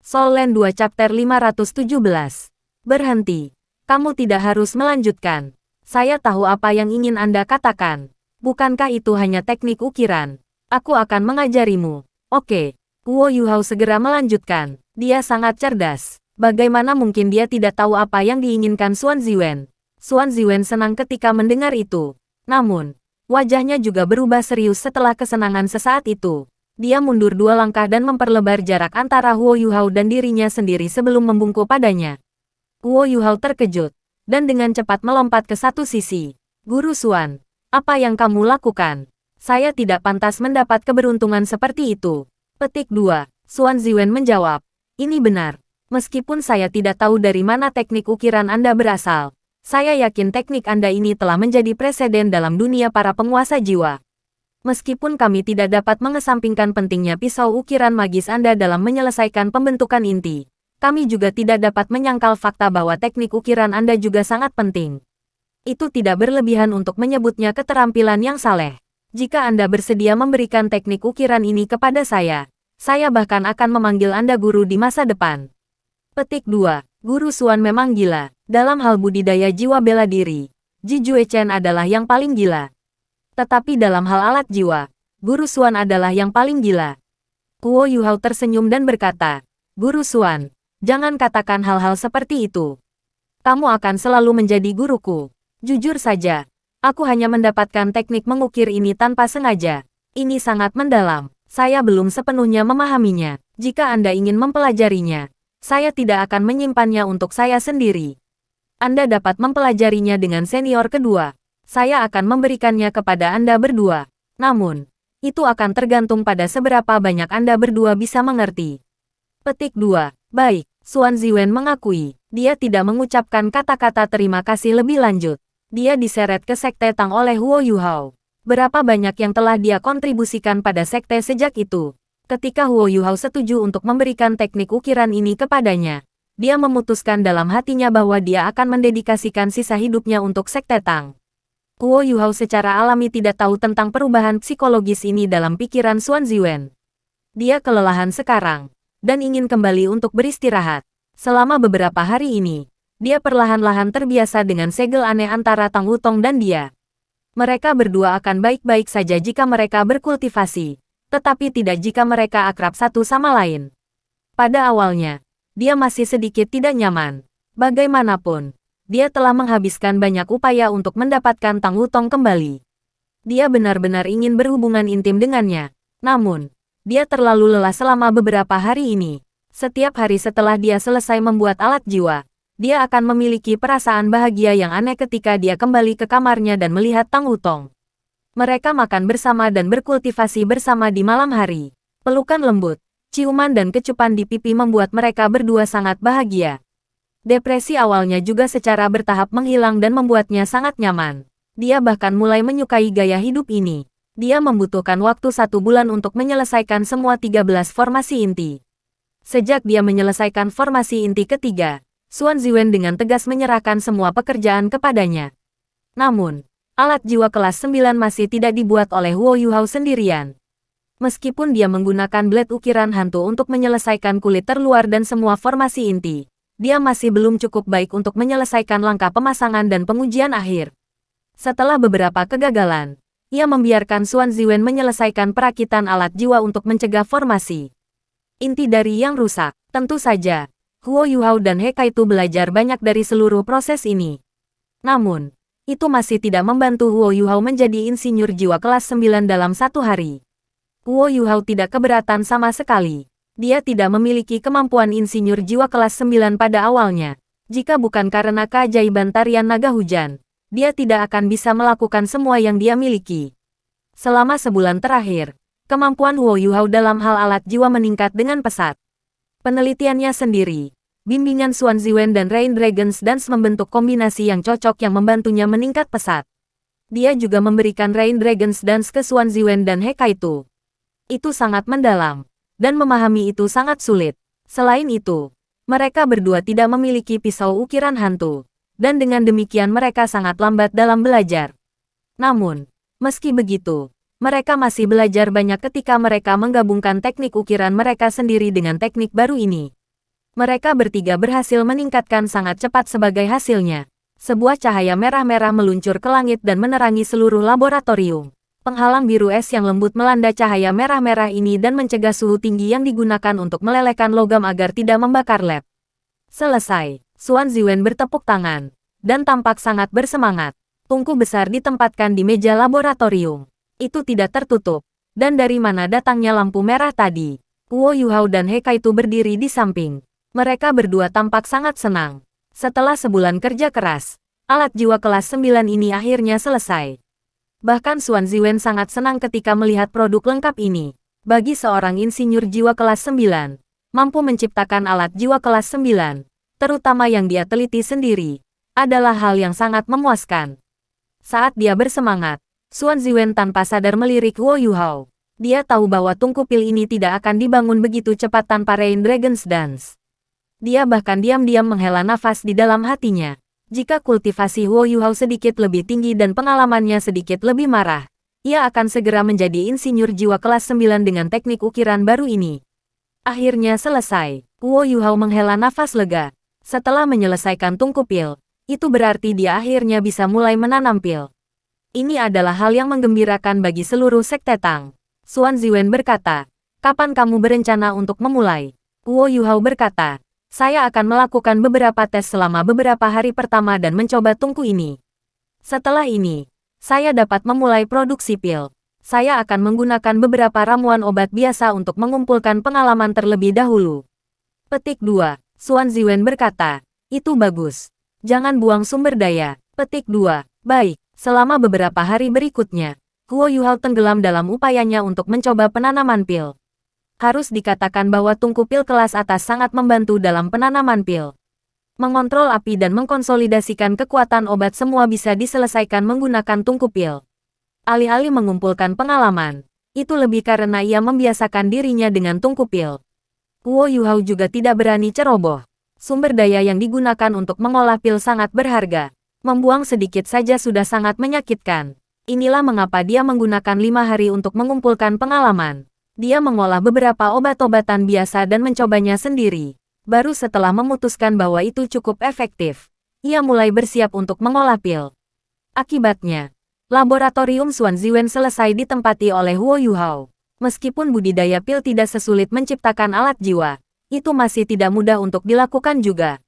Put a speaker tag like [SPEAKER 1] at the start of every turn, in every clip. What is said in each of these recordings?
[SPEAKER 1] Soul Land 2 Chapter 517. Berhenti. Kamu tidak harus melanjutkan. Saya tahu apa yang ingin Anda katakan. Bukankah itu hanya teknik ukiran? Aku akan mengajarimu. Oke. Guo Yuhao segera melanjutkan. Dia sangat cerdas. Bagaimana mungkin dia tidak tahu apa yang diinginkan Xuan Ziwen? Xuan Ziwen senang ketika mendengar itu. Namun, wajahnya juga berubah serius setelah kesenangan sesaat itu. Dia mundur 2 langkah dan memperlebar jarak antara Guo Yuhao dan dirinya sendiri sebelum membungkuk padanya. Guo Yuhao terkejut, dan dengan cepat melompat ke satu sisi. Guru Xuan, apa yang kamu lakukan? Saya tidak pantas mendapat keberuntungan seperti itu. Petik 2. Xuan Ziwen menjawab. Ini benar. Meskipun saya tidak tahu dari mana teknik ukiran Anda berasal, saya yakin teknik Anda ini telah menjadi preseden dalam dunia para penguasa jiwa. Meskipun kami tidak dapat mengesampingkan pentingnya pisau ukiran magis Anda dalam menyelesaikan pembentukan inti, kami juga tidak dapat menyangkal fakta bahwa teknik ukiran Anda juga sangat penting. Itu tidak berlebihan untuk menyebutnya keterampilan yang saleh. Jika Anda bersedia memberikan teknik ukiran ini kepada saya bahkan akan memanggil Anda guru di masa depan. Petik 2. Guru Xuan memang gila. Dalam hal budidaya jiwa bela diri, Ji Juechen adalah yang paling gila. Tetapi dalam hal alat jiwa, Guru Xuan adalah yang paling gila. Guo Yuhao tersenyum dan berkata, Guru Xuan, jangan katakan hal-hal seperti itu. Kamu akan selalu menjadi guruku. Jujur saja, aku hanya mendapatkan teknik mengukir ini tanpa sengaja. Ini sangat mendalam. Saya belum sepenuhnya memahaminya. Jika Anda ingin mempelajarinya, saya tidak akan menyimpannya untuk saya sendiri. Anda dapat mempelajarinya dengan senior kedua. Saya akan memberikannya kepada Anda berdua. Namun, itu akan tergantung pada seberapa banyak Anda berdua bisa mengerti. Petik 2. Baik, Xuan Ziwen mengakui. Dia tidak mengucapkan kata-kata terima kasih lebih lanjut. Dia diseret ke Sekte Tang oleh Guo Yuhao. Berapa banyak yang telah dia kontribusikan pada sekte sejak itu? Ketika Guo Yuhao setuju untuk memberikan teknik ukiran ini kepadanya, dia memutuskan dalam hatinya bahwa dia akan mendedikasikan sisa hidupnya untuk Sekte Tang. Guo Yuhao secara alami tidak tahu tentang perubahan psikologis ini dalam pikiran Xuan Ziwen. Dia kelelahan sekarang, dan ingin kembali untuk beristirahat. Selama beberapa hari ini, dia perlahan-lahan terbiasa dengan segel aneh antara Tang Wutong dan dia. Mereka berdua akan baik-baik saja jika mereka berkultivasi, tetapi tidak jika mereka akrab satu sama lain. Pada awalnya, dia masih sedikit tidak nyaman. Bagaimanapun, dia telah menghabiskan banyak upaya untuk mendapatkan Tang Wutong kembali. Dia benar-benar ingin berhubungan intim dengannya. Namun, dia terlalu lelah selama beberapa hari ini. Setiap hari setelah dia selesai membuat alat jiwa, dia akan memiliki perasaan bahagia yang aneh ketika dia kembali ke kamarnya dan melihat Tang Wutong. Mereka makan bersama dan berkultivasi bersama di malam hari. Pelukan lembut, ciuman dan kecupan di pipi membuat mereka berdua sangat bahagia. Depresi awalnya juga secara bertahap menghilang dan membuatnya sangat nyaman. Dia bahkan mulai menyukai gaya hidup ini. Dia membutuhkan waktu 1 bulan untuk menyelesaikan semua 13 formasi inti. Sejak dia menyelesaikan formasi inti ketiga, Xuan Ziwen dengan tegas menyerahkan semua pekerjaan kepadanya. Namun, alat jiwa kelas 9 masih tidak dibuat oleh Guo Yuhao sendirian. Meskipun dia menggunakan blade ukiran hantu untuk menyelesaikan kulit terluar dan semua formasi inti, dia masih belum cukup baik untuk menyelesaikan langkah pemasangan dan pengujian akhir. Setelah beberapa kegagalan, ia membiarkan Xuan Ziwen menyelesaikan perakitan alat jiwa untuk mencegah formasi inti dari yang rusak. Tentu saja, Guo Yuhao dan He Kaitu belajar banyak dari seluruh proses ini. Namun, itu masih tidak membantu Guo Yuhao menjadi insinyur jiwa kelas 9 dalam 1 hari. Guo Yuhao tidak keberatan sama sekali. Dia tidak memiliki kemampuan insinyur jiwa kelas 9 pada awalnya. Jika bukan karena keajaiban tarian naga hujan, dia tidak akan bisa melakukan semua yang dia miliki. Selama sebulan terakhir, kemampuan Guo Yuhao dalam hal alat jiwa meningkat dengan pesat. Penelitiannya sendiri, bimbingan Xuan Ziwen dan Rain Dragon's Dance membentuk kombinasi yang cocok yang membantunya meningkat pesat. Dia juga memberikan Rain Dragon's Dance ke Xuan Ziwen dan He Kaitu. Itu sangat mendalam. Dan memahami itu sangat sulit. Selain itu, mereka berdua tidak memiliki pisau ukiran hantu, dan dengan demikian mereka sangat lambat dalam belajar. Namun, meski begitu, mereka masih belajar banyak ketika mereka menggabungkan teknik ukiran mereka sendiri dengan teknik baru ini. Mereka bertiga berhasil meningkatkan sangat cepat sebagai hasilnya. Sebuah cahaya merah-merah meluncur ke langit dan menerangi seluruh laboratorium. Penghalang biru es yang lembut melanda cahaya merah-merah ini dan mencegah suhu tinggi yang digunakan untuk melelehkan logam agar tidak membakar lab. Selesai. Xuan Ziwen bertepuk tangan dan tampak sangat bersemangat. Tungku besar ditempatkan di meja laboratorium. Itu tidak tertutup. Dan dari mana datangnya lampu merah tadi? Guo Yuhao dan He Kaitu berdiri di samping. Mereka berdua tampak sangat senang. Setelah sebulan kerja keras, alat jiwa kelas 9 ini akhirnya selesai. Bahkan Xuan Ziwen sangat senang ketika melihat produk lengkap ini. Bagi seorang insinyur jiwa kelas 9, mampu menciptakan alat jiwa kelas 9, terutama yang dia teliti sendiri, adalah hal yang sangat memuaskan. Saat dia bersemangat, Xuan Ziwen tanpa sadar melirik Guo Yuhao. Dia tahu bahwa tungku pil ini tidak akan dibangun begitu cepat tanpa Rain Dragon's Dance. Dia bahkan diam-diam menghela nafas di dalam hatinya. Jika kultivasi Guo Yuhao sedikit lebih tinggi dan pengalamannya sedikit lebih marah, ia akan segera menjadi insinyur jiwa kelas 9 dengan teknik ukiran baru ini. Akhirnya selesai. Guo Yuhao menghela nafas lega. Setelah menyelesaikan tungku pil, itu berarti dia akhirnya bisa mulai menanam pil. Ini adalah hal yang menggembirakan bagi seluruh sekte Tang. Xuan Ziwen berkata, "Kapan kamu berencana untuk memulai?" Guo Yuhao berkata, "Saya akan melakukan beberapa tes selama beberapa hari pertama dan mencoba tungku ini. Setelah ini, saya dapat memulai produksi pil. Saya akan menggunakan beberapa ramuan obat biasa untuk mengumpulkan pengalaman terlebih dahulu." Petik 2. Xuan Ziwen berkata, "Itu bagus. Jangan buang sumber daya." Petik 2. Baik, selama beberapa hari berikutnya, Guo Yuhao tenggelam dalam upayanya untuk mencoba penanaman pil. Harus dikatakan bahwa tungku pil kelas atas sangat membantu dalam penanaman pil. Mengontrol api dan mengkonsolidasikan kekuatan obat semua bisa diselesaikan menggunakan tungku pil. Alih-alih mengumpulkan pengalaman, itu lebih karena ia membiasakan dirinya dengan tungku pil. Guo Yuhao juga tidak berani ceroboh. Sumber daya yang digunakan untuk mengolah pil sangat berharga. Membuang sedikit saja sudah sangat menyakitkan. Inilah mengapa dia menggunakan 5 hari untuk mengumpulkan pengalaman. Dia mengolah beberapa obat-obatan biasa dan mencobanya sendiri. Baru setelah memutuskan bahwa itu cukup efektif, ia mulai bersiap untuk mengolah pil. Akibatnya, laboratorium Xuan Ziwen selesai ditempati oleh Guo Yuhao. Meskipun budidaya pil tidak sesulit menciptakan alat jiwa, itu masih tidak mudah untuk dilakukan juga.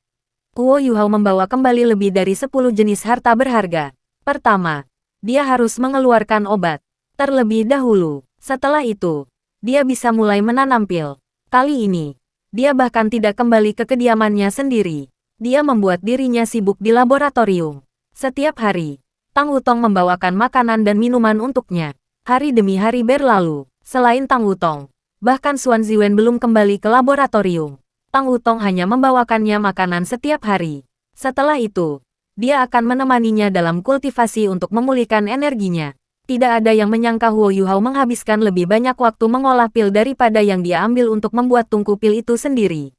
[SPEAKER 1] Guo Yuhao membawa kembali lebih dari 10 jenis harta berharga. Pertama, dia harus mengeluarkan obat terlebih dahulu. Setelah itu, dia bisa mulai menanam pil. Kali ini, dia bahkan tidak kembali ke kediamannya sendiri. Dia membuat dirinya sibuk di laboratorium. Setiap hari, Tang Wutong membawakan makanan dan minuman untuknya. Hari demi hari berlalu. Selain Tang Wutong, bahkan Xuan Ziwen belum kembali ke laboratorium. Tang Wutong hanya membawakannya makanan setiap hari. Setelah itu, dia akan menemaninya dalam kultivasi untuk memulihkan energinya. Tidak ada yang menyangka Guo Yuhao menghabiskan lebih banyak waktu mengolah pil daripada yang dia ambil untuk membuat tungku pil itu sendiri.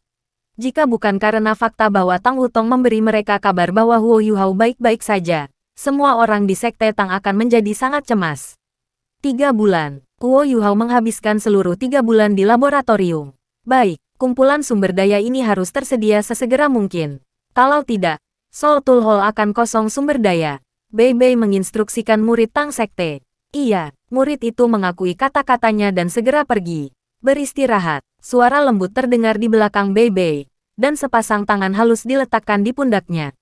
[SPEAKER 1] Jika bukan karena fakta bahwa Tang Wutong memberi mereka kabar bahwa Guo Yuhao baik-baik saja, semua orang di Sekte Tang akan menjadi sangat cemas. 3 bulan. Guo Yuhao menghabiskan seluruh 3 bulan di laboratorium. Baik, kumpulan sumber daya ini harus tersedia sesegera mungkin. Kalau tidak, Soul Tool Hall akan kosong sumber daya. Bei Bei menginstruksikan murid Tang Sekte. Iya, murid itu mengakui kata-katanya dan segera pergi. Beristirahat, suara lembut terdengar di belakang Bei Bei, dan sepasang tangan halus diletakkan di pundaknya.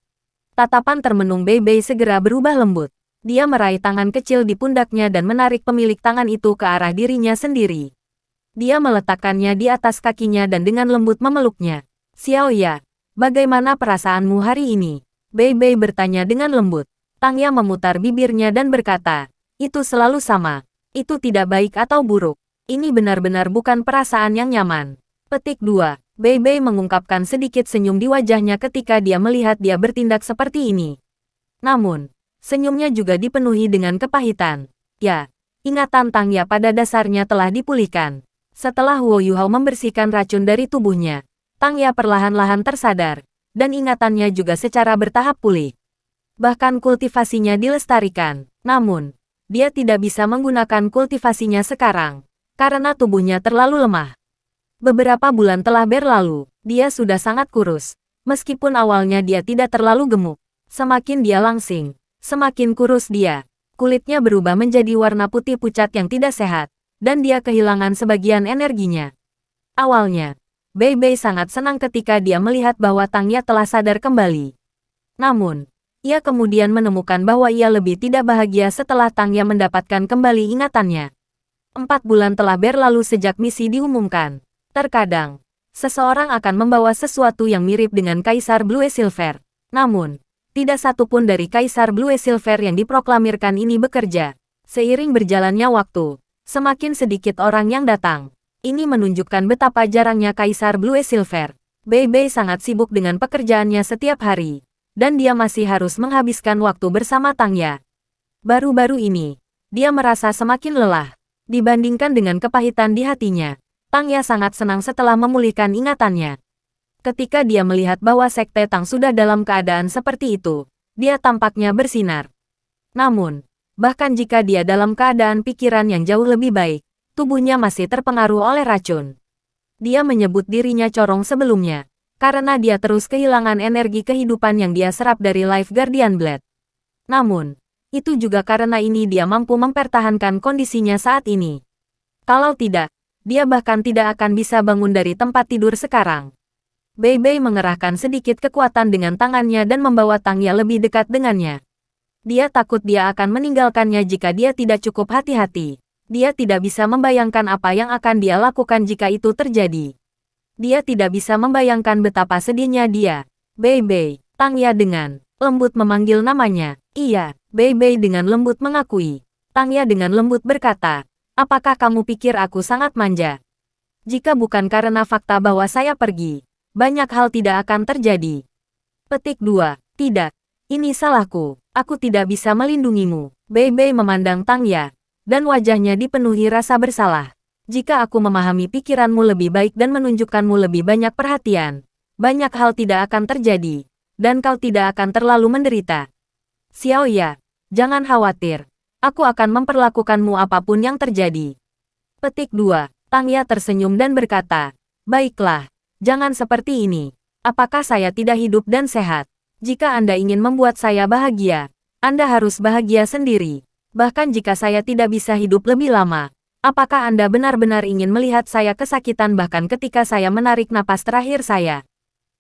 [SPEAKER 1] Tatapan termenung Bei Bei segera berubah lembut. Dia meraih tangan kecil di pundaknya dan menarik pemilik tangan itu ke arah dirinya sendiri. Dia meletakkannya di atas kakinya dan dengan lembut memeluknya. "Xiao Ya, bagaimana perasaanmu hari ini?" Bei Bei bertanya dengan lembut. Tang Ya memutar bibirnya dan berkata, "Itu selalu sama. Itu tidak baik atau buruk. Ini benar-benar bukan perasaan yang nyaman." Petik 2. Bei Bei mengungkapkan sedikit senyum di wajahnya ketika dia melihat dia bertindak seperti ini. Namun, senyumnya juga dipenuhi dengan kepahitan. Ya, ingatan Tang Ya pada dasarnya telah dipulihkan. Setelah Guo Yuhao membersihkan racun dari tubuhnya, Tang Ya perlahan-lahan tersadar, dan ingatannya juga secara bertahap pulih. Bahkan kultivasinya dilestarikan. Namun, dia tidak bisa menggunakan kultivasinya sekarang, karena tubuhnya terlalu lemah. Beberapa bulan telah berlalu, dia sudah sangat kurus. Meskipun awalnya dia tidak terlalu gemuk, semakin dia langsing, semakin kurus dia. Kulitnya berubah menjadi warna putih pucat yang tidak sehat, dan dia kehilangan sebagian energinya. Awalnya, Bei Bei sangat senang ketika dia melihat bahwa Tang Ya telah sadar kembali. Namun, ia kemudian menemukan bahwa ia lebih tidak bahagia setelah Tang Ya mendapatkan kembali ingatannya. 4 bulan telah berlalu sejak misi diumumkan. Terkadang, seseorang akan membawa sesuatu yang mirip dengan Kaisar Blue Silver. Namun, tidak satu pun dari Kaisar Blue Silver yang diproklamirkan ini bekerja. Seiring berjalannya waktu, semakin sedikit orang yang datang. Ini menunjukkan betapa jarangnya Kaisar Blue Silver. Bei Bei sangat sibuk dengan pekerjaannya setiap hari, dan dia masih harus menghabiskan waktu bersama Tang Ya. Baru-baru ini, dia merasa semakin lelah. Dibandingkan dengan kepahitan di hatinya, Tang Ya sangat senang setelah memulihkan ingatannya. Ketika dia melihat bahwa Sekte Tang sudah dalam keadaan seperti itu, dia tampaknya bersinar. Namun, bahkan jika dia dalam keadaan pikiran yang jauh lebih baik, tubuhnya masih terpengaruh oleh racun. Dia menyebut dirinya corong sebelumnya, karena dia terus kehilangan energi kehidupan yang dia serap dari Life Guardian Blade. Namun, itu juga karena ini dia mampu mempertahankan kondisinya saat ini. Kalau tidak, dia bahkan tidak akan bisa bangun dari tempat tidur sekarang. Bei Bei mengerahkan sedikit kekuatan dengan tangannya dan membawa Tang Ya lebih dekat dengannya. Dia takut dia akan meninggalkannya jika dia tidak cukup hati-hati. Dia tidak bisa membayangkan apa yang akan dia lakukan jika itu terjadi. Dia tidak bisa membayangkan betapa sedihnya dia. Bei Bei, Tang Ya dengan lembut memanggil namanya. Iya, Bei Bei dengan lembut mengakui. Tang Ya dengan lembut berkata, apakah kamu pikir aku sangat manja? Jika bukan karena fakta bahwa saya pergi, banyak hal tidak akan terjadi. Petik 2. Tidak. Ini salahku. Aku tidak bisa melindungimu. Bei Bei memandang Tang Ya, dan wajahnya dipenuhi rasa bersalah. Jika aku memahami pikiranmu lebih baik dan menunjukkanmu lebih banyak perhatian, banyak hal tidak akan terjadi, dan kau tidak akan terlalu menderita. Xiao Ya, jangan khawatir. Aku akan memperlakukanmu apapun yang terjadi. Petik 2. Tang Ya tersenyum dan berkata, baiklah, jangan seperti ini. Apakah saya tidak hidup dan sehat? Jika Anda ingin membuat saya bahagia, Anda harus bahagia sendiri. Bahkan jika saya tidak bisa hidup lebih lama, apakah Anda benar-benar ingin melihat saya kesakitan bahkan ketika saya menarik napas terakhir saya?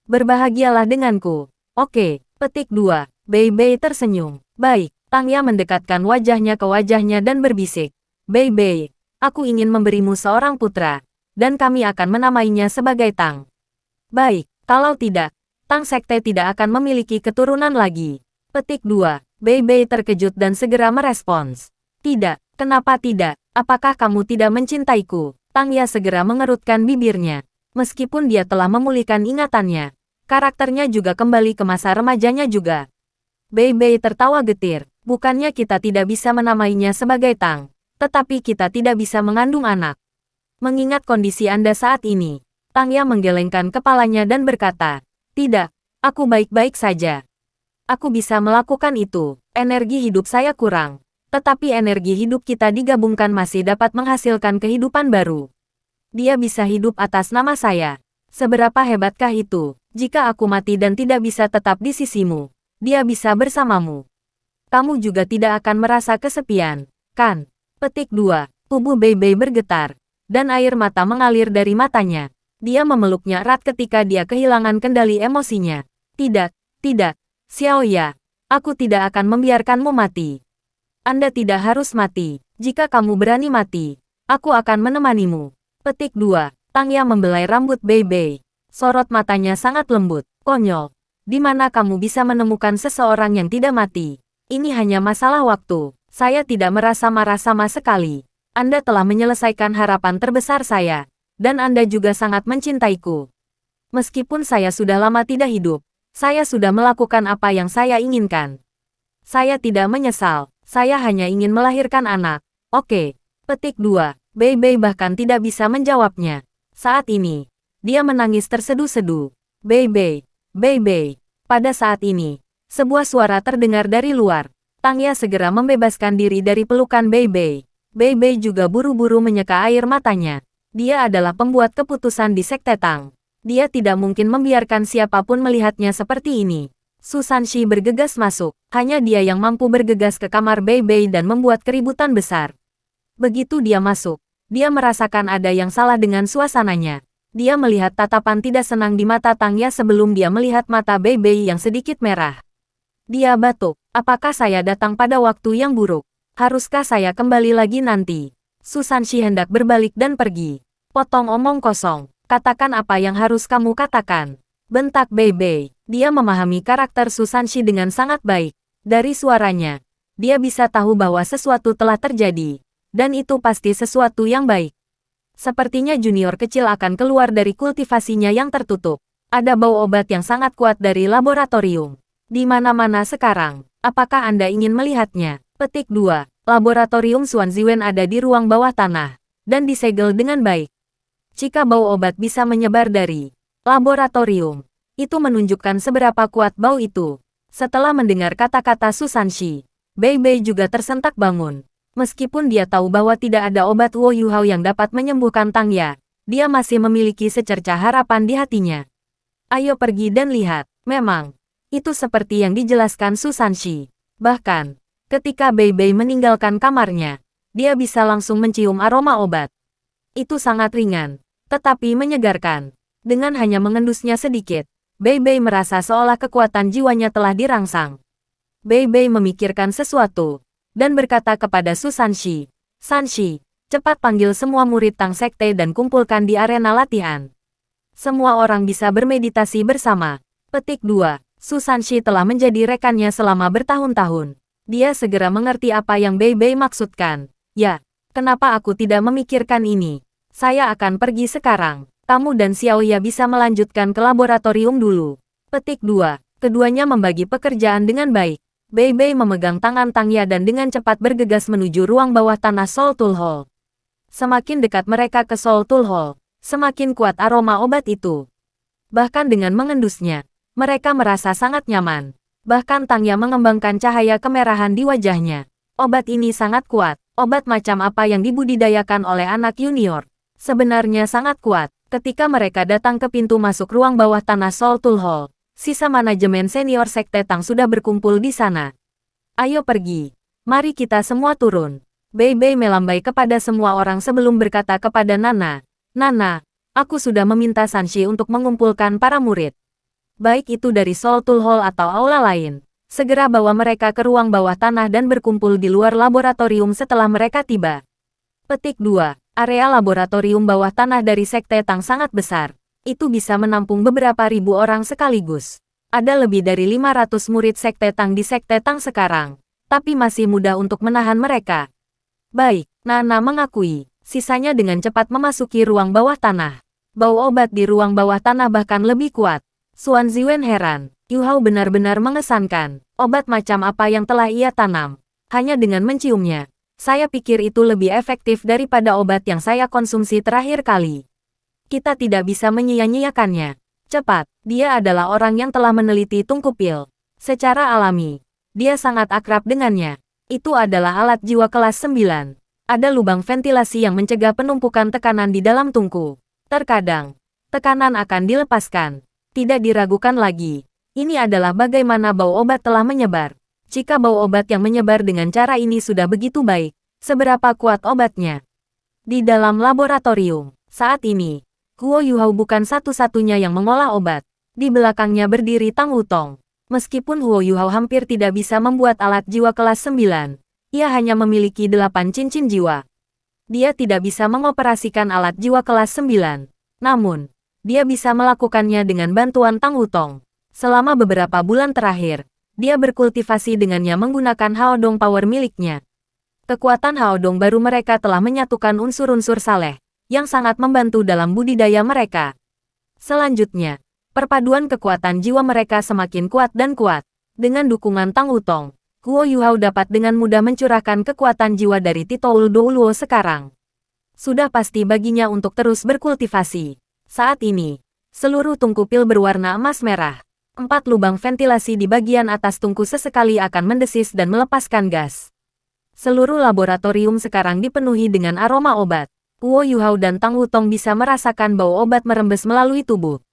[SPEAKER 1] Berbahagialah denganku. Oke, petik 2. Bei Bei tersenyum. Baik, Tang Ya mendekatkan wajahnya ke wajahnya dan berbisik. Bei Bei, aku ingin memberimu seorang putra, dan kami akan menamainya sebagai Tang. Baik, kalau tidak, Tang Sekte tidak akan memiliki keturunan lagi. Petik 2. Bei Bei terkejut dan segera merespons. Tidak, kenapa tidak? Apakah kamu tidak mencintaiku? Tang Ya segera mengerutkan bibirnya. Meskipun dia telah memulihkan ingatannya, karakternya juga kembali ke masa remajanya juga. Bei Bei tertawa getir. Bukannya kita tidak bisa menamainya sebagai Tang, tetapi kita tidak bisa mengandung anak. Mengingat kondisi Anda saat ini, Tang Ya menggelengkan kepalanya dan berkata, tidak, aku baik-baik saja. Aku bisa melakukan itu. Energi hidup saya kurang, tetapi energi hidup kita digabungkan masih dapat menghasilkan kehidupan baru. Dia bisa hidup atas nama saya. Seberapa hebatkah itu? Jika aku mati dan tidak bisa tetap di sisimu, dia bisa bersamamu. Kamu juga tidak akan merasa kesepian, kan? Petik 2. Tubuh Bei Bei bergetar, dan air mata mengalir dari matanya. Dia memeluknya erat ketika dia kehilangan kendali emosinya. Tidak, tidak, Xiao Ya, aku tidak akan membiarkanmu mati. Anda tidak harus mati. Jika kamu berani mati, aku akan menemanimu. Petik 2. Tang Ya membelai rambut Bei Bei. Sorot matanya sangat lembut. Konyol. Di mana kamu bisa menemukan seseorang yang tidak mati? Ini hanya masalah waktu. Saya tidak merasa marah sama sekali. Anda telah menyelesaikan harapan terbesar saya. Dan Anda juga sangat mencintaiku. Meskipun saya sudah lama tidak hidup, saya sudah melakukan apa yang saya inginkan. Saya tidak menyesal, saya hanya ingin melahirkan anak. Oke. Petik 2. Bei Bei bahkan tidak bisa menjawabnya. Saat ini, dia menangis terseduh-seduh. Bei Bei, Bei Bei. Pada saat ini, sebuah suara terdengar dari luar. Tang Ya segera membebaskan diri dari pelukan Bei Bei. Bei Bei juga buru-buru menyeka air matanya. Dia adalah pembuat keputusan di Sekte Tang. Dia tidak mungkin membiarkan siapapun melihatnya seperti ini. Su Sanshi bergegas masuk. Hanya dia yang mampu bergegas ke kamar Bei Bei dan membuat keributan besar. Begitu dia masuk, dia merasakan ada yang salah dengan suasananya. Dia melihat tatapan tidak senang di mata Tang Ya sebelum dia melihat mata Bei Bei yang sedikit merah. Dia batuk. Apakah saya datang pada waktu yang buruk? Haruskah saya kembali lagi nanti? Su Sanshi hendak berbalik dan pergi. Potong omong kosong. Katakan apa yang harus kamu katakan. Bentak Bei Bei. Dia memahami karakter Su Sanshi dengan sangat baik. Dari suaranya, dia bisa tahu bahwa sesuatu telah terjadi. Dan itu pasti sesuatu yang baik. Sepertinya junior kecil akan keluar dari kultivasinya yang tertutup. Ada bau obat yang sangat kuat dari laboratorium. Di mana-mana sekarang. Apakah Anda ingin melihatnya? Petik 2. Laboratorium Xuan Ziwen ada di ruang bawah tanah. Dan disegel dengan baik. Jika bau obat bisa menyebar dari laboratorium, itu menunjukkan seberapa kuat bau itu. Setelah mendengar kata-kata Su Sanshi, Bei Bei juga tersentak bangun. Meskipun dia tahu bahwa tidak ada obat Wo Yuhao yang dapat menyembuhkan Tang Ya, dia masih memiliki secercah harapan di hatinya. Ayo pergi dan lihat. Memang, itu seperti yang dijelaskan Su Sanshi. Bahkan, ketika Bei Bei meninggalkan kamarnya, dia bisa langsung mencium aroma obat. Itu sangat ringan, tetapi menyegarkan. Dengan hanya mengendusnya sedikit, Bei Bei merasa seolah kekuatan jiwanya telah dirangsang. Bei Bei memikirkan sesuatu dan berkata kepada Su Sanshi, "Sanshi, cepat panggil semua murid Tang Sekte dan kumpulkan di arena latihan. Semua orang bisa bermeditasi bersama." Petik 2. Su Sanshi telah menjadi rekannya selama bertahun-tahun. Dia segera mengerti apa yang Bei Bei maksudkan. "Ya, kenapa aku tidak memikirkan ini? Saya akan pergi sekarang. Kamu dan Xiaoya bisa melanjutkan ke laboratorium dulu." Petik 2. Keduanya membagi pekerjaan dengan baik. Bei Bei memegang tangan Tang Ya dan dengan cepat bergegas menuju ruang bawah tanah Soul Tool Hall. Semakin dekat mereka ke Soul Tool Hall, semakin kuat aroma obat itu. Bahkan dengan mengendusnya, mereka merasa sangat nyaman. Bahkan Tang Ya mengembangkan cahaya kemerahan di wajahnya. Obat ini sangat kuat. Obat macam apa yang dibudidayakan oleh anak junior? Sebenarnya sangat kuat. Ketika mereka datang ke pintu masuk ruang bawah tanah Soul Tool Hall, sisa manajemen senior Sekte Tang sudah berkumpul di sana. "Ayo pergi. Mari kita semua turun." Bei Bei melambai kepada semua orang sebelum berkata kepada Nana, "Nana, aku sudah meminta Sanshi untuk mengumpulkan para murid. Baik itu dari Soul Tool Hall atau aula lain. Segera bawa mereka ke ruang bawah tanah dan berkumpul di luar laboratorium setelah mereka tiba." Petik 2. Area laboratorium bawah tanah dari Sekte Tang sangat besar. Itu bisa menampung beberapa ribu orang sekaligus. Ada lebih dari 500 murid Sekte Tang di Sekte Tang sekarang, tapi masih mudah untuk menahan mereka. Baik, Nana mengakui. Sisanya dengan cepat memasuki ruang bawah tanah. Bau obat di ruang bawah tanah bahkan lebih kuat. Xuan Ziwen heran. Yu Hao benar-benar mengesankan. Obat macam apa yang telah ia tanam? Hanya dengan menciumnya, saya pikir itu lebih efektif daripada obat yang saya konsumsi terakhir kali. Kita tidak bisa menyia-nyiakannya. Cepat, dia adalah orang yang telah meneliti tungku pil. Secara alami, dia sangat akrab dengannya. Itu adalah alat jiwa kelas 9. Ada lubang ventilasi yang mencegah penumpukan tekanan di dalam tungku. Terkadang, tekanan akan dilepaskan. Tidak diragukan lagi. Ini adalah bagaimana bau obat telah menyebar. Jika bau obat yang menyebar dengan cara ini sudah begitu baik, seberapa kuat obatnya? Di dalam laboratorium, saat ini, Guo Yuhao bukan satu-satunya yang mengolah obat. Di belakangnya berdiri Tang Wutong. Meskipun Guo Yuhao hampir tidak bisa membuat alat jiwa kelas 9, ia hanya memiliki 8 cincin jiwa. Dia tidak bisa mengoperasikan alat jiwa kelas 9. Namun, dia bisa melakukannya dengan bantuan Tang Wutong. Selama beberapa bulan terakhir, dia berkultivasi dengannya menggunakan Haodong Power miliknya. Kekuatan Haodong baru mereka telah menyatukan unsur-unsur saleh yang sangat membantu dalam budidaya mereka. Selanjutnya, perpaduan kekuatan jiwa mereka semakin kuat dan kuat. Dengan dukungan Tang Wutong, Guo Yuhao dapat dengan mudah mencurahkan kekuatan jiwa dari Titoul Douluo sekarang. Sudah pasti baginya untuk terus berkultivasi. Saat ini, seluruh tungku pil berwarna emas merah. 4 lubang ventilasi di bagian atas tungku sesekali akan mendesis dan melepaskan gas. Seluruh laboratorium sekarang dipenuhi dengan aroma obat. Guo Yuhao dan Tang Wutong bisa merasakan bau obat merembes melalui tubuh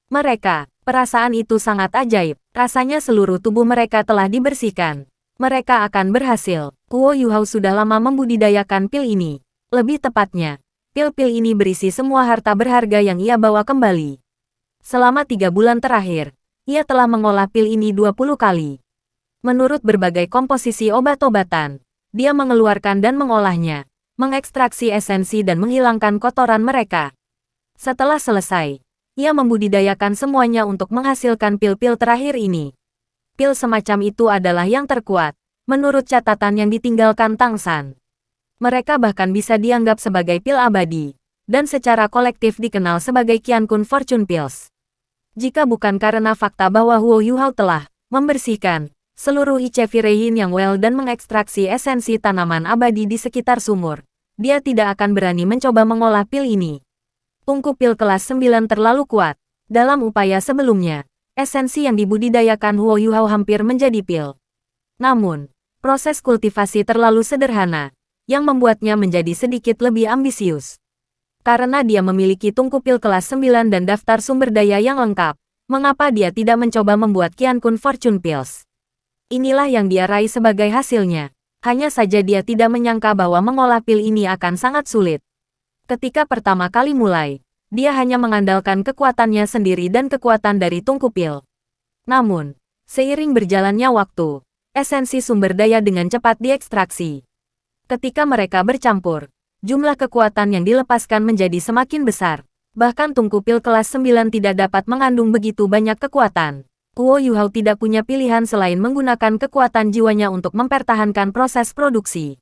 [SPEAKER 1] mereka. Perasaan itu sangat ajaib. Rasanya seluruh tubuh mereka telah dibersihkan. Mereka akan berhasil. Guo Yuhao sudah lama membudidayakan pil ini. Lebih tepatnya, pil-pil ini berisi semua harta berharga yang ia bawa kembali. Selama 3 bulan terakhir, ia telah mengolah pil ini 20 kali. Menurut berbagai komposisi obat-obatan, dia mengeluarkan dan mengolahnya, mengekstraksi esensi dan menghilangkan kotoran mereka. Setelah selesai, ia membudidayakan semuanya untuk menghasilkan pil-pil terakhir ini. Pil semacam itu adalah yang terkuat, menurut catatan yang ditinggalkan Tang San. Mereka bahkan bisa dianggap sebagai pil abadi, dan secara kolektif dikenal sebagai Qiankun Fortune Pills. Jika bukan karena fakta bahwa Huo Yuhao telah membersihkan seluruh Ichevirehin yang well dan mengekstraksi esensi tanaman abadi di sekitar sumur, dia tidak akan berani mencoba mengolah pil ini. Tungku pil kelas 9 terlalu kuat. Dalam upaya sebelumnya, esensi yang dibudidayakan Huo Yuhao hampir menjadi pil. Namun, proses kultivasi terlalu sederhana, yang membuatnya menjadi sedikit lebih ambisius. Karena dia memiliki tungku pil kelas 9 dan daftar sumber daya yang lengkap, mengapa dia tidak mencoba membuat Qiankun Fortune Pills? Inilah yang dia raih sebagai hasilnya. Hanya saja dia tidak menyangka bahwa mengolah pil ini akan sangat sulit. Ketika pertama kali mulai, dia hanya mengandalkan kekuatannya sendiri dan kekuatan dari tungku pil. Namun, seiring berjalannya waktu, esensi sumber daya dengan cepat diekstraksi. Ketika mereka bercampur, jumlah kekuatan yang dilepaskan menjadi semakin besar. Bahkan tungku pil kelas 9 tidak dapat mengandung begitu banyak kekuatan. Guo Yuhao tidak punya pilihan selain menggunakan kekuatan jiwanya untuk mempertahankan proses produksi.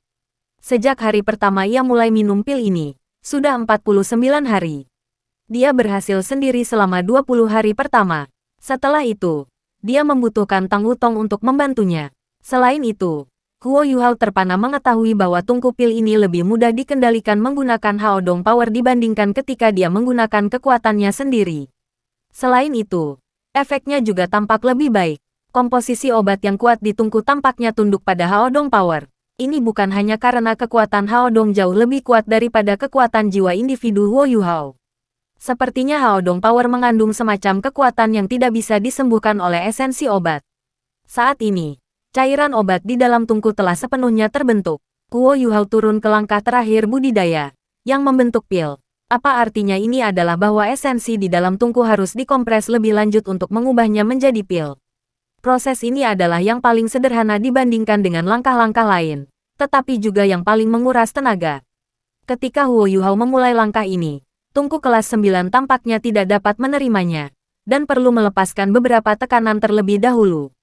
[SPEAKER 1] Sejak hari pertama ia mulai minum pil ini, sudah 49 hari. Dia berhasil sendiri selama 20 hari pertama. Setelah itu, dia membutuhkan Tang Wutong untuk membantunya. Selain itu, Guo Yuhao terpana mengetahui bahwa tungku pil ini lebih mudah dikendalikan menggunakan Haodong Power dibandingkan ketika dia menggunakan kekuatannya sendiri. Selain itu, efeknya juga tampak lebih baik. Komposisi obat yang kuat di tungku tampaknya tunduk pada Haodong Power. Ini bukan hanya karena kekuatan Haodong jauh lebih kuat daripada kekuatan jiwa individu Huo Yuhao. Sepertinya Haodong Power mengandung semacam kekuatan yang tidak bisa disembuhkan oleh esensi obat. Saat ini, cairan obat di dalam tungku telah sepenuhnya terbentuk. Guo Yuhao turun ke langkah terakhir budidaya, yang membentuk pil. Apa artinya ini adalah bahwa esensi di dalam tungku harus dikompres lebih lanjut untuk mengubahnya menjadi pil. Proses ini adalah yang paling sederhana dibandingkan dengan langkah-langkah lain, tetapi juga yang paling menguras tenaga. Ketika Huo Yuhao memulai langkah ini, tungku kelas 9 tampaknya tidak dapat menerimanya, dan perlu melepaskan beberapa tekanan terlebih dahulu.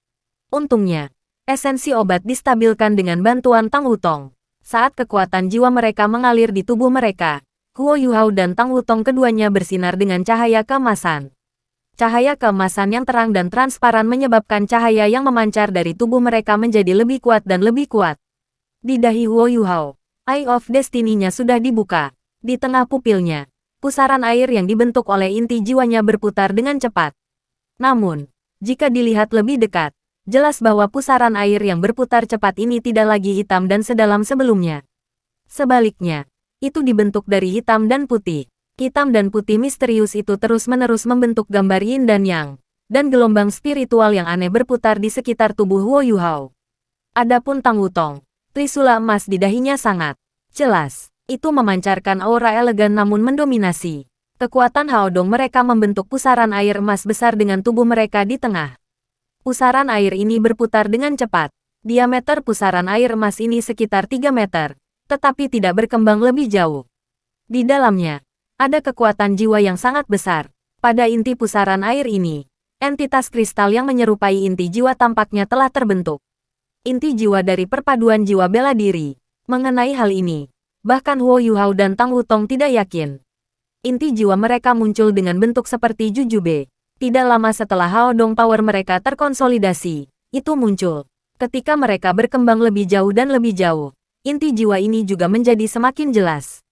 [SPEAKER 1] Untungnya, esensi obat distabilkan dengan bantuan Tang Wutong. Saat kekuatan jiwa mereka mengalir di tubuh mereka, Huo Yuhao dan Tang Wutong keduanya bersinar dengan cahaya keemasan. Cahaya keemasan yang terang dan transparan menyebabkan cahaya yang memancar dari tubuh mereka menjadi lebih kuat dan lebih kuat. Di dahi Huo Yuhao, Eye of Destiny-nya sudah dibuka. Di tengah pupilnya, pusaran air yang dibentuk oleh inti jiwanya berputar dengan cepat. Namun, jika dilihat lebih dekat, jelas bahwa pusaran air yang berputar cepat ini tidak lagi hitam dan sedalam sebelumnya. Sebaliknya, itu dibentuk dari hitam dan putih. Hitam dan putih misterius itu terus-menerus membentuk gambar yin dan yang, dan gelombang spiritual yang aneh berputar di sekitar tubuh Huo Yuhao. Adapun Tang Wutong, trisula emas di dahinya sangat jelas. Itu memancarkan aura elegan namun mendominasi. Kekuatan Haodong mereka membentuk pusaran air emas besar dengan tubuh mereka di tengah. Pusaran air ini berputar dengan cepat. Diameter pusaran air emas ini sekitar 3 meter, tetapi tidak berkembang lebih jauh. Di dalamnya, ada kekuatan jiwa yang sangat besar. Pada inti pusaran air ini, entitas kristal yang menyerupai inti jiwa tampaknya telah terbentuk. Inti jiwa dari perpaduan jiwa bela diri. Mengenai hal ini, bahkan Huo Yuhao dan Tang Wutong tidak yakin. Inti jiwa mereka muncul dengan bentuk seperti jujube. Tidak lama setelah Haodong Power mereka terkonsolidasi, itu muncul. Ketika mereka berkembang lebih jauh dan lebih jauh, inti jiwa ini juga menjadi semakin jelas.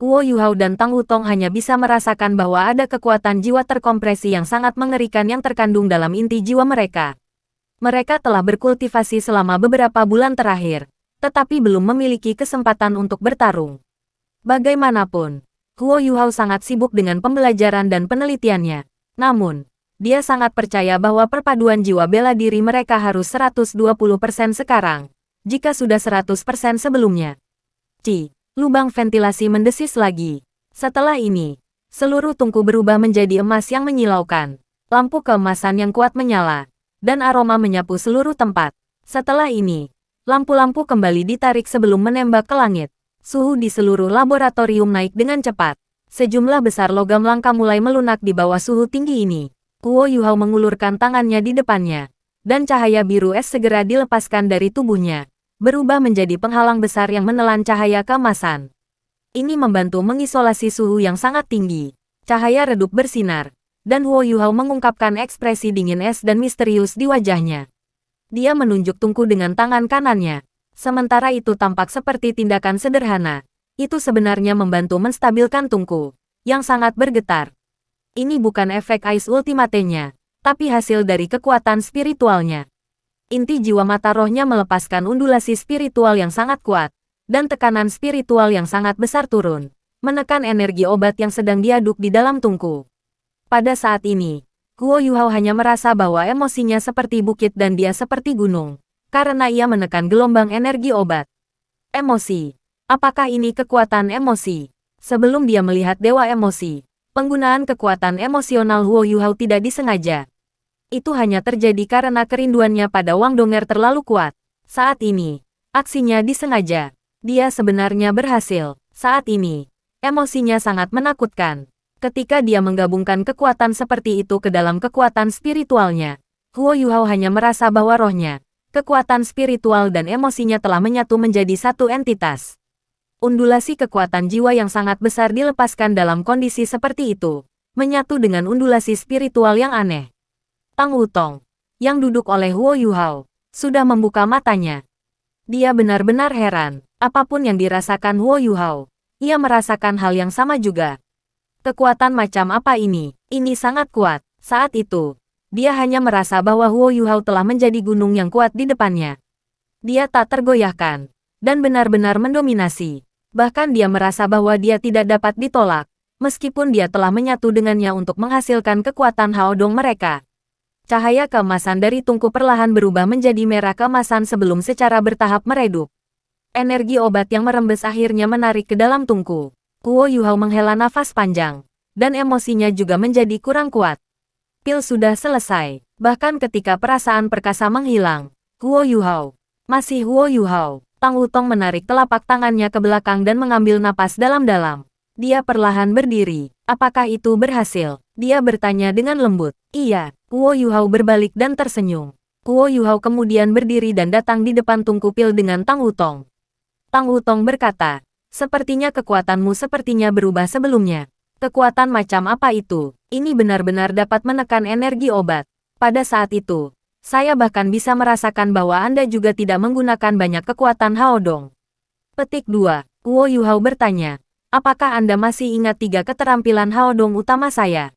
[SPEAKER 1] Huo Yuhao dan Tang Wutong hanya bisa merasakan bahwa ada kekuatan jiwa terkompresi yang sangat mengerikan yang terkandung dalam inti jiwa mereka. Mereka telah berkultivasi selama beberapa bulan terakhir, tetapi belum memiliki kesempatan untuk bertarung. Bagaimanapun, Huo Yuhao sangat sibuk dengan pembelajaran dan penelitiannya. Namun, dia sangat percaya bahwa perpaduan jiwa bela diri mereka harus 120% sekarang, jika sudah 100% sebelumnya. Lubang ventilasi mendesis lagi. Setelah ini, seluruh tungku berubah menjadi emas yang menyilaukan. Lampu keemasan yang kuat menyala, dan aroma menyapu seluruh tempat. Setelah ini, lampu-lampu kembali ditarik sebelum menembak ke langit. Suhu di seluruh laboratorium naik dengan cepat. Sejumlah besar logam langka mulai melunak di bawah suhu tinggi ini. Huo Yuhao mengulurkan tangannya di depannya, dan cahaya biru es segera dilepaskan dari tubuhnya, berubah menjadi penghalang besar yang menelan cahaya keemasan. Ini membantu mengisolasi suhu yang sangat tinggi. Cahaya redup bersinar, dan Huo Yuhao mengungkapkan ekspresi dingin es dan misterius di wajahnya. Dia menunjuk tungku dengan tangan kanannya. Sementara itu tampak seperti tindakan sederhana. Itu sebenarnya membantu menstabilkan tungku, yang sangat bergetar. Ini bukan efek ais ultimate-nya, tapi hasil dari kekuatan spiritualnya. Inti jiwa mata rohnya melepaskan undulasi spiritual yang sangat kuat, dan tekanan spiritual yang sangat besar turun, menekan energi obat yang sedang diaduk di dalam tungku. Pada saat ini, Huo Yuhao hanya merasa bahwa emosinya seperti bukit dan dia seperti gunung, karena ia menekan gelombang energi obat. Emosi. Apakah ini kekuatan emosi? Sebelum dia melihat dewa emosi, penggunaan kekuatan emosional Huo Yuhao tidak disengaja. Itu hanya terjadi karena kerinduannya pada Wang Donger terlalu kuat. Saat ini, aksinya disengaja. Dia sebenarnya berhasil. Saat ini, emosinya sangat menakutkan. Ketika dia menggabungkan kekuatan seperti itu ke dalam kekuatan spiritualnya, Huo Yuhao hanya merasa bahwa rohnya, kekuatan spiritual dan emosinya telah menyatu menjadi satu entitas. Undulasi kekuatan jiwa yang sangat besar dilepaskan dalam kondisi seperti itu, menyatu dengan undulasi spiritual yang aneh. Tang Wutong, yang duduk oleh Huo Yuhao, sudah membuka matanya. Dia benar-benar heran, apapun yang dirasakan Huo Yuhao, ia merasakan hal yang sama juga. Kekuatan macam apa ini? Ini sangat kuat. Saat itu, dia hanya merasa bahwa Huo Yuhao telah menjadi gunung yang kuat di depannya. Dia tak tergoyahkan, dan benar-benar mendominasi. Bahkan dia merasa bahwa dia tidak dapat ditolak, meskipun dia telah menyatu dengannya untuk menghasilkan kekuatan Haodong mereka. Cahaya keemasan dari tungku perlahan berubah menjadi merah keemasan sebelum secara bertahap meredup. Energi obat yang merembes akhirnya menarik ke dalam tungku. Huo Yuhao menghela nafas panjang, dan emosinya juga menjadi kurang kuat. Pil sudah selesai, bahkan ketika perasaan perkasa menghilang. Huo Yuhao, masih Huo Yuhao. Tang Wutong menarik telapak tangannya ke belakang dan mengambil napas dalam-dalam. Dia perlahan berdiri. Apakah itu berhasil? Dia bertanya dengan lembut. Iya. Huo Yuhao berbalik dan tersenyum. Huo Yuhao kemudian berdiri dan datang di depan tungku pil dengan Tang Wutong. Tang Wutong berkata, sepertinya kekuatanmu sepertinya berubah sebelumnya. Kekuatan macam apa itu? Ini benar-benar dapat menekan energi obat. Pada saat itu, saya bahkan bisa merasakan bahwa Anda juga tidak menggunakan banyak kekuatan Haodong. Petik 2. Huo Yuhao bertanya, apakah Anda masih ingat 3 keterampilan Haodong utama saya?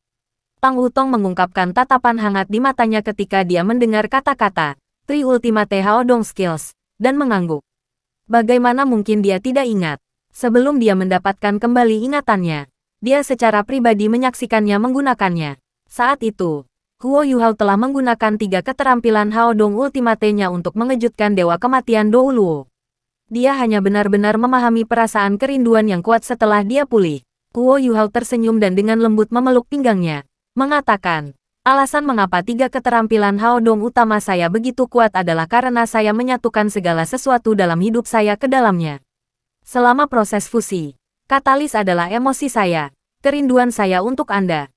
[SPEAKER 1] Tang Wutong mengungkapkan tatapan hangat di matanya ketika dia mendengar kata-kata Three Ultimate Haodong Skills, dan mengangguk. Bagaimana mungkin dia tidak ingat? Sebelum dia mendapatkan kembali ingatannya, dia secara pribadi menyaksikannya menggunakannya. Saat itu, Huo Yuhao telah menggunakan 3 keterampilan Haodong Ultimate-nya untuk mengejutkan Dewa Kematian Dou Luo. Dia hanya benar-benar memahami perasaan kerinduan yang kuat setelah dia pulih. Huo Yuhao tersenyum dan dengan lembut memeluk pinggangnya, mengatakan, alasan mengapa 3 keterampilan Haodong utama saya begitu kuat adalah karena saya menyatukan segala sesuatu dalam hidup saya ke dalamnya. Selama proses fusi, katalis adalah emosi saya, kerinduan saya untuk Anda.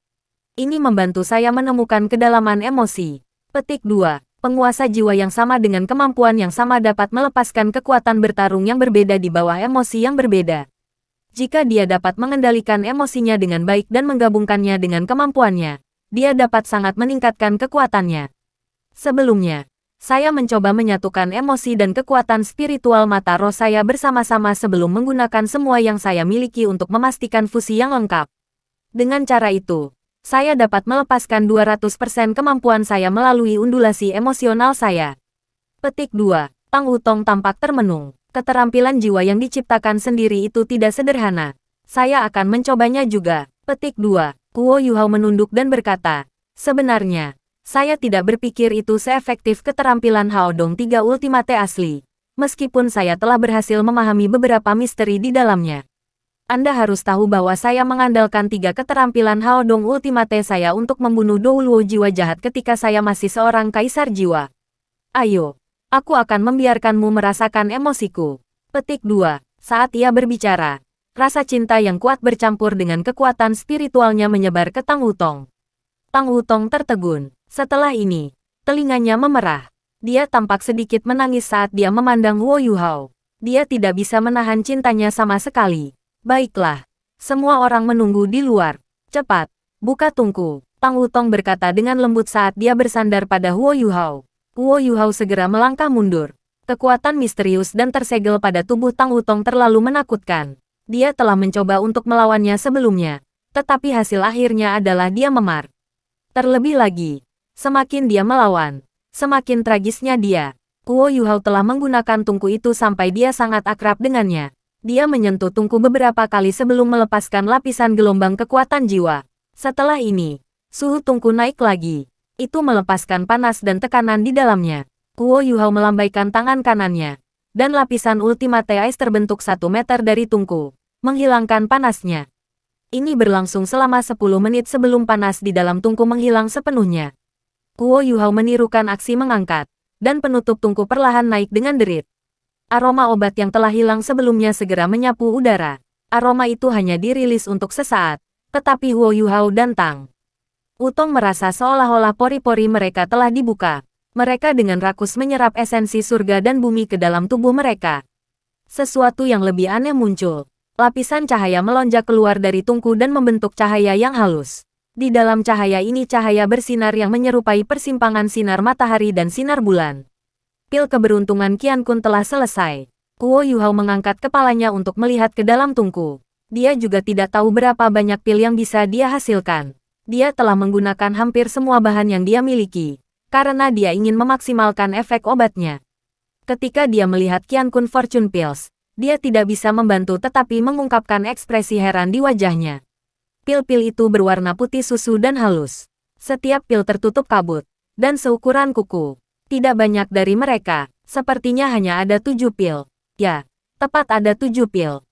[SPEAKER 1] Ini membantu saya menemukan kedalaman emosi. Petik 2. Penguasa jiwa yang sama dengan kemampuan yang sama dapat melepaskan kekuatan bertarung yang berbeda di bawah emosi yang berbeda. Jika dia dapat mengendalikan emosinya dengan baik dan menggabungkannya dengan kemampuannya, dia dapat sangat meningkatkan kekuatannya. Sebelumnya, saya mencoba menyatukan emosi dan kekuatan spiritual mata roh saya bersama-sama sebelum menggunakan semua yang saya miliki untuk memastikan fusi yang lengkap. Dengan cara itu, saya dapat melepaskan 200% kemampuan saya melalui undulasi emosional saya. Petik 2. Tang Wutong tampak termenung. Keterampilan jiwa yang diciptakan sendiri itu tidak sederhana. Saya akan mencobanya juga. Petik 2. Kuo Yuhao menunduk dan berkata, sebenarnya, saya tidak berpikir itu seefektif keterampilan Haodong 3 Ultimate asli. Meskipun saya telah berhasil memahami beberapa misteri di dalamnya. Anda harus tahu bahwa saya mengandalkan 3 keterampilan Haodong Ultimate saya untuk membunuh Douluo jiwa jahat ketika saya masih seorang kaisar jiwa. Ayo, aku akan membiarkanmu merasakan emosiku. Petik 2. Saat ia berbicara, rasa cinta yang kuat bercampur dengan kekuatan spiritualnya menyebar ke Tang Wutong. Tang Wutong tertegun. Setelah ini, telinganya memerah. Dia tampak sedikit menangis saat dia memandang Huo Yuhao. Dia tidak bisa menahan cintanya sama sekali. Baiklah, semua orang menunggu di luar. Cepat, buka tungku. Tang Wutong berkata dengan lembut saat dia bersandar pada Huo Yuhao. Huo Yuhao segera melangkah mundur. Kekuatan misterius dan tersegel pada tubuh Tang Wutong terlalu menakutkan. Dia telah mencoba untuk melawannya sebelumnya, tetapi hasil akhirnya adalah dia memar. Terlebih lagi, semakin dia melawan, semakin tragisnya dia. Huo Yuhao telah menggunakan tungku itu sampai dia sangat akrab dengannya. Dia menyentuh tungku beberapa kali sebelum melepaskan lapisan gelombang kekuatan jiwa. Setelah ini, suhu tungku naik lagi. Itu melepaskan panas dan tekanan di dalamnya. Huo Yuhao melambaikan tangan kanannya, dan lapisan Ultimate Ice terbentuk 1 meter dari tungku, menghilangkan panasnya. Ini berlangsung selama 10 menit sebelum panas di dalam tungku menghilang sepenuhnya. Huo Yuhao menirukan aksi mengangkat, dan penutup tungku perlahan naik dengan derit. Aroma obat yang telah hilang sebelumnya segera menyapu udara. Aroma itu hanya dirilis untuk sesaat, tetapi Huo Yuhao dan Tang Wutong merasa seolah-olah pori-pori mereka telah dibuka. Mereka dengan rakus menyerap esensi surga dan bumi ke dalam tubuh mereka. Sesuatu yang lebih aneh muncul. Lapisan cahaya melonjak keluar dari tungku dan membentuk cahaya yang halus. Di dalam cahaya ini cahaya bersinar yang menyerupai persimpangan sinar matahari dan sinar bulan. Pil keberuntungan Qian Kun telah selesai. Huo Yuhao mengangkat kepalanya untuk melihat ke dalam tungku. Dia juga tidak tahu berapa banyak pil yang bisa dia hasilkan. Dia telah menggunakan hampir semua bahan yang dia miliki, karena dia ingin memaksimalkan efek obatnya. Ketika dia melihat Qian Kun Fortune Pills, dia tidak bisa membantu tetapi mengungkapkan ekspresi heran di wajahnya. Pil-pil itu berwarna putih susu dan halus. Setiap pil tertutup kabut, dan seukuran kuku. Tidak banyak dari mereka, sepertinya hanya ada 7 pil. Ya, tepat ada 7 pil.